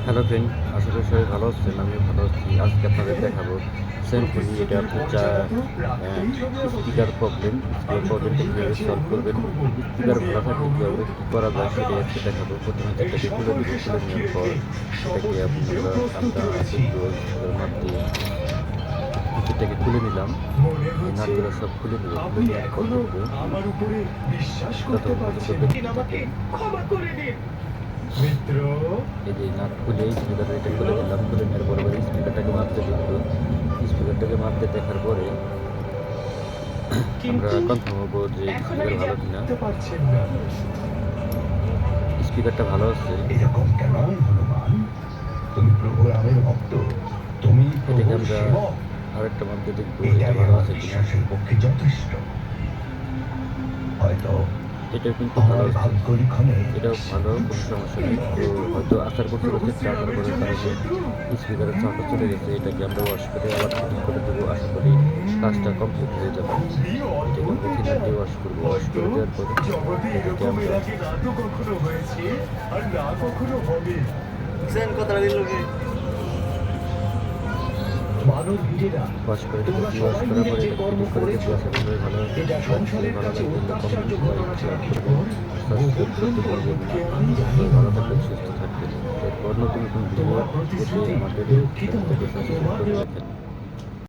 Hello friend, আশা করি সবাই ভালো আছেন। আমিও ভালো আছি। আজকে আপনাদের দেখাবো সিম্পলি এটা আপনি স্পিকার প্রবলেমটা কীভাবে সলভ করবেন, স্পিকার ভালো থাকলে কীভাবে কী করা যায় সেটাই আজকে দেখাবো। প্রথমে যেটাকে খুলে দেবো, খুলে নেওয়ার পর এটাকে আমরা দেখবো স্পিকার মাপ দিয়ে যেটাকে খুলে নিলাম। এই নাটগুলো সব খুলে নেবো, খুলে নেওয়ার পর দেখবো যতক্ষণ পর্যন্ত দেখতে থাকেন। এই যে নাট খুলে স্পিকার এটা খুলে দিলাম, খুলে নেওয়ার পরে স্পিকারটাকে মাপতে দেখবো। স্পিকারটাকে মাপতে দেখার পরে আমরা কনফার্ম হবো যে স্পিকার ভালো কিনা। স্পিকারটা ভালো আছে, এরকম কেন হনুমান? তুমি প্রভুরামের ভক্ত, তুমি এটাকে প্রভুর আমরা সেবক। আরেকটা মাপতে দেখবো এটা এটাই ভালো আমার আছে কিনা। বিশ্বাসের পক্ষে যথেষ্ট। হয়তো এটাও কিন্তু ভালো আমার আছে, ভাগ্য লিখনে এটাও ভালো, কোনো সমস্যা নেই। তো হয়তো আসার করতে হচ্ছে আসার করার কারণে স্পিকারের সাউন্ডটা চলে গেছে। এটাকে আমরা ওয়াশ করে আবার ফিটিং করে দেবো। আশা করি কাজটা কমপ্লিট হয়ে যাবে। এটাকে আমরা থিনার দিয়ে ওয়াশ করবো। ওয়াশ করে দেওয়ার পরে এটাকে আমরা ওয়াশ করে দিতেছি। ওয়াশ করার পরে এটাকে ফিটিং করে দেবো। আশা করি ভালো লাগবে। ভালো লাগলে কমেন্ট লাইক শেয়ার করবেন, সাবস্ক্রাইব করতে ভুলবেন না। ভালো থাকবেন, সুস্থ থাকবেন। এরপর নতুন নতুন ভিডিও পেতে আমাদের চ্যানেলটাকে সাবস্ক্রাইব করে রাখেন।